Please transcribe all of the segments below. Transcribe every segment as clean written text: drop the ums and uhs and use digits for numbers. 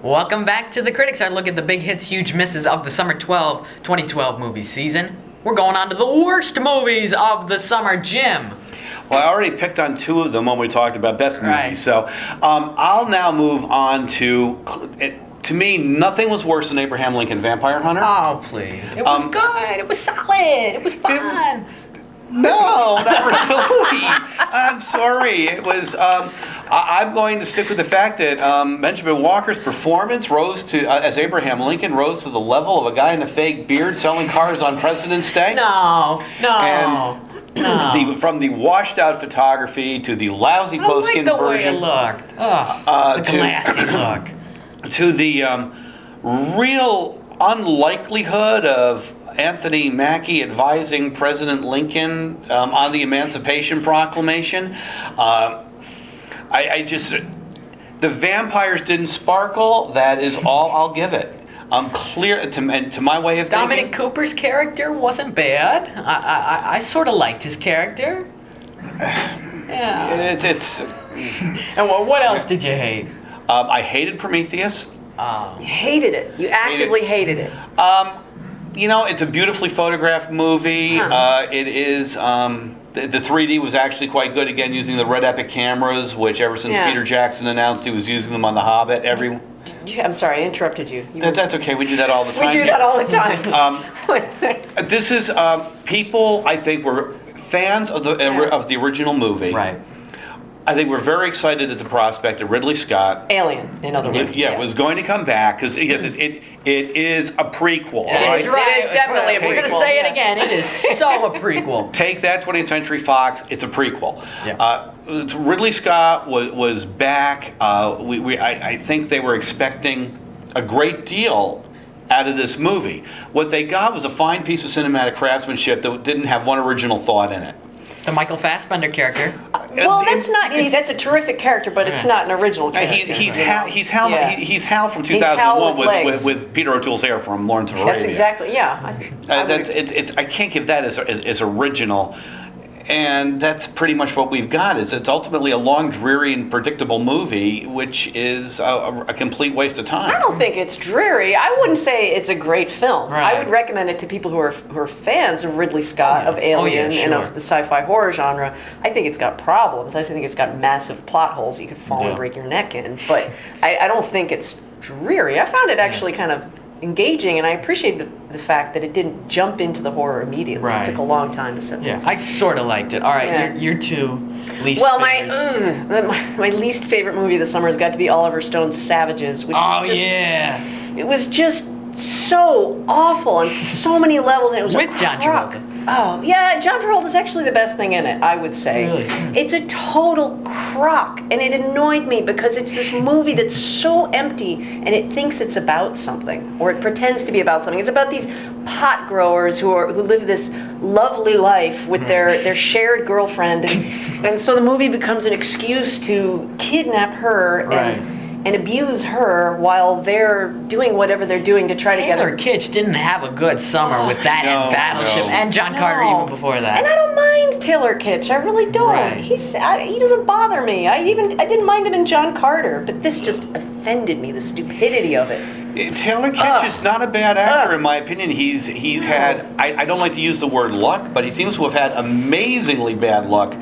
Welcome back to the Critics. Our look at the big hits, huge misses of the summer 2012 movie season. We're going on to the worst movies of the summer, Jim. Well, I already picked on two of them when we talked about best movies. Right. So I'll now move on to me, nothing was worse than Abraham Lincoln Vampire Hunter. Oh, please. It was good. It was solid. It was fun. No, not really. I'm sorry. It was. I'm going to stick with the fact that Benjamin Walker's performance rose to, as Abraham Lincoln, rose to the level of a guy in a fake beard selling cars on President's Day. No. And from the washed-out photography to the lousy post-skin I like the version, way it looked. The glassy look. to the real unlikelihood of Anthony Mackie advising President Lincoln on the Emancipation Proclamation. I just, the vampires didn't sparkle. That is all I'll give it. Clear to my way of Dominic thinking. Cooper's character wasn't bad. I sort of liked his character. Yeah. It's And what else did you hate? I hated Prometheus. You hated it. You actively hated it. It's a beautifully photographed movie. It is. The 3D was actually quite good. Again, using the Red Epic cameras, which ever since Peter Jackson announced he was using them on The Hobbit, I'm sorry, I interrupted you. That's okay. We do that all the time. We do that all the time. This is people. I think were fans of the original movie. Right. I think we're very excited at the prospect that Ridley Scott, Alien, in other words. was going to come back because it is a prequel. Right? It is definitely a prequel. We're going to say it again. It is so a prequel. Take that, 20th Century Fox. It's a prequel. Yeah. Ridley Scott was back. I think they were expecting a great deal out of this movie. What they got was a fine piece of cinematic craftsmanship that didn't have one original thought in it. The Michael Fassbender character. Well, that's a terrific character, but it's not an original character. He's Hal from 2001 with Peter O'Toole's hair from Lawrence of Arabia. That's exactly, I can't give that as original. And that's pretty much what we've got. It's ultimately a long, dreary, and predictable movie, which is a complete waste of time. I don't think it's dreary. I wouldn't say it's a great film. Right. I would recommend it to people who are fans of Ridley Scott, of Alien, and of the sci-fi horror genre. I think it's got problems. I think it's got massive plot holes you could fall and break your neck in. But I don't think it's dreary. I found it actually kind of engaging, and I appreciate the fact that it didn't jump into the horror immediately. Right. It took a long time to set things up. I sort of liked it. All right, your two least favorites. My least favorite movie this summer has got to be Oliver Stone's Savages, which it was just so awful on so many levels, and it was with John Travolta. Oh yeah, John Travolta is actually the best thing in it, I would say. Really? It's a total crock, and it annoyed me because it's this movie that's so empty, and it thinks it's about something, or it pretends to be about something. It's about these pot growers who live this lovely life with their shared girlfriend, and so the movie becomes an excuse to kidnap her and abuse her while they're doing whatever they're doing to try to get her. Taylor Kitsch didn't have a good summer with that and Battleship and John Carter even before that. And I don't mind Taylor Kitsch. I really don't. Right. He doesn't bother me. I didn't mind him in John Carter, but this just offended me. The stupidity of it. Taylor Kitsch is not a bad actor, in my opinion. He's had, I don't like to use the word luck, but he seems to have had amazingly bad luck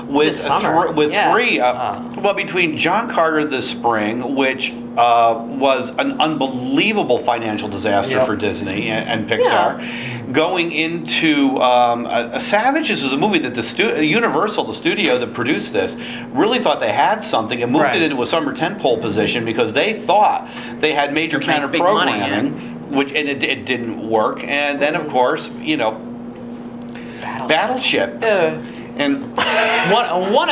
with three. Between John Carter this spring, which was an unbelievable financial disaster for Disney and Pixar, going into Savages is a movie that Universal, the studio that produced this, really thought they had something and moved it into a summer tentpole position because they thought they had major counter programming, and it didn't work. And then, of course, Battleship. And one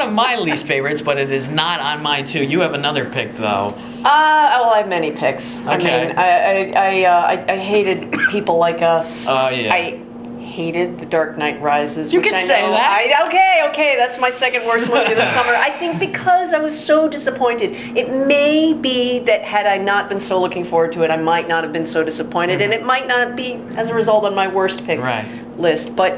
of my least favorites, but it is not on mine too. You have another pick though. I have many picks. Okay. I mean, I hated People Like Us. Oh yeah. I hated The Dark Knight Rises. You which can I say know, that. Okay, that's my second worst movie this summer. I think because I was so disappointed. It may be that had I not been so looking forward to it, I might not have been so disappointed, and it might not be as a result on my worst pick list. But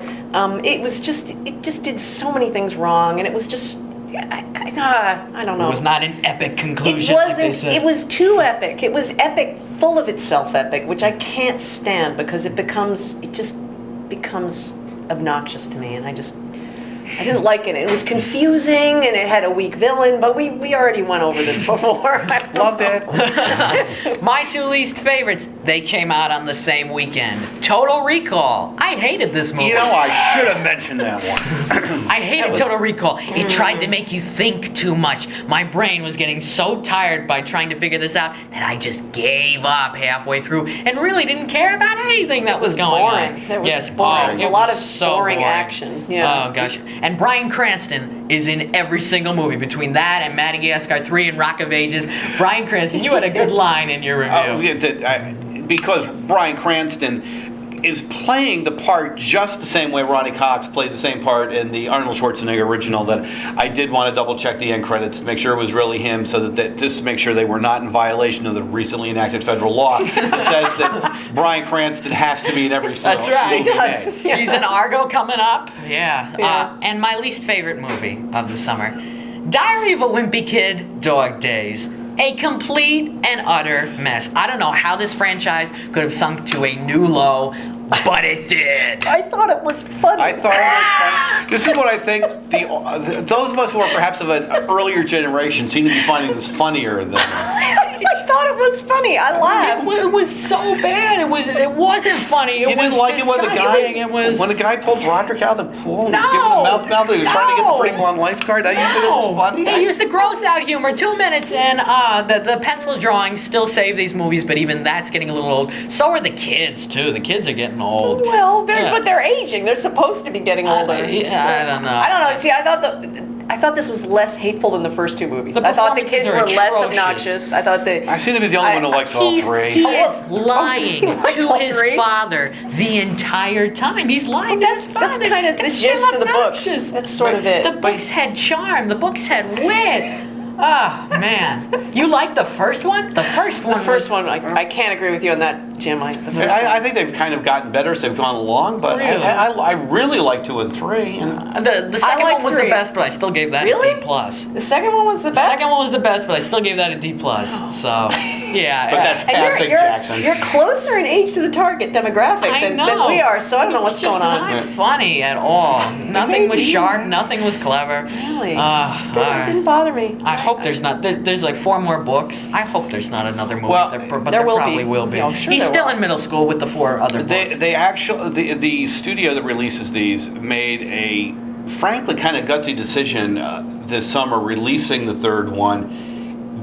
it just did so many things wrong, and it was just I don't know. It was not an epic conclusion. It like they wasn't. said. It was too epic. It was epic, full of itself epic, which I can't stand because it just becomes obnoxious to me, and I didn't like it. It was confusing, and it had a weak villain, but we already went over this before. Loved it. My two least favorites, they came out on the same weekend. Total Recall. I hated this movie. You know, I should have mentioned that one. I hated Total Recall. It tried to make you think too much. My brain was getting so tired by trying to figure this out that I just gave up halfway through and really didn't care about anything that was going on. It was Yes, boring. oh, There was it a lot was of so boring action. Yeah. Oh gosh. And Bryan Cranston is in every single movie. Between that and Madagascar 3 and Rock of Ages, Bryan Cranston, you had a good line in your review. Because Bryan Cranston is playing the part just the same way Ronnie Cox played the same part in the Arnold Schwarzenegger original, that I did want to double check the end credits to make sure it was really him, so that just to make sure they were not in violation of the recently enacted federal law that says that Bryan Cranston has to be in every film. That's right. He does. Yeah. He's in Argo coming up. Yeah. Yeah. And my least favorite movie of the summer, Diary of a Wimpy Kid, Dog Days. A complete and utter mess. I don't know how this franchise could have sunk to a new low, but it did. I thought it was funny. I thought it was funny. This is what I think those of us who are perhaps of an earlier generation seem to be finding this funnier than. I thought it was funny. I laughed. It was so bad. It wasn't funny. You didn't like it when the guy pulled Roderick out of the pool and was giving him mouth he was trying to get the pretty blonde lifeguard. You think it was funny? They used the gross out humor. 2 minutes in, the pencil drawings still save these movies, but even that's getting a little old. So are the kids too. The kids are getting old. Well, but they're aging. They're supposed to be getting older. I don't know. I don't know. See, I thought this was less hateful than the first two movies. The I thought the kids performances were are less atrocious. obnoxious. I thought I seem to be the only one who likes all three. He is lying liked to all his three? father the entire time. He's lying to his father. That's kind of the It's gist still of the books. obnoxious. That's sort of it. The books had charm. The books had wit. Ah, man. You liked the first one? The first one. I can't agree with you on that, Jim. I think they've kind of gotten better as they've gone along, but Really? I really like 2 and 3. And The second like one was 3. the best, but I still gave that Really? a D+. The second one was the The best. second one was the best, but I still gave that a D+. So, yeah. But that's And passing, Jackson. you're closer in age to the target demographic than we are, so I don't know what's going on. It's not funny at all. Nothing was sharp. Nothing was clever. Really? Alright. Didn't bother me. I hope there's not. There's like 4 more books. I hope there's not another movie. Well, but there will probably be. will be. Yeah, I'm sure He's there still will. in middle school with the 4 other books. The studio that releases these made a frankly kind of gutsy decision this summer, releasing the 3rd one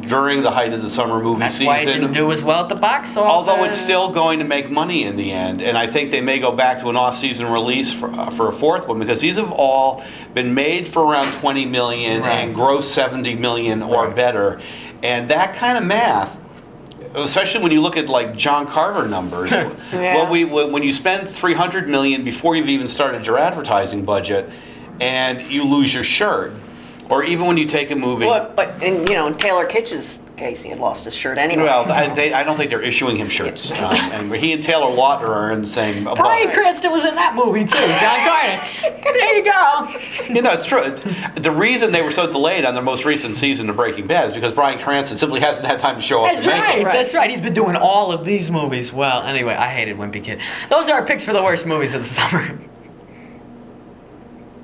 during the height of the summer movie That's season. why it didn't do as well at the box office. Although it's still going to make money in the end, and I think they may go back to an off-season release for a 4th one, because these have all been made for around 20 million and gross 70 million or better, and that kind of math, especially when you look at like John Carter numbers, when you spend 300 million before you've even started your advertising budget, and you lose your shirt, or even when you take a movie. But in Taylor Kitsch's case, he had lost his shirt anyway. Well, I don't think they're issuing him shirts. And he and Taylor Lautner are in the same. Bryan Cranston was in that movie too. John Carter. There you go. It's true. The reason they were so delayed on their most recent season of Breaking Bad is because Bryan Cranston simply hasn't had time to show up. That's right. That's right. He's been doing all of these movies. Well, anyway, I hated Wimpy Kid. Those are our picks for the worst movies of the summer.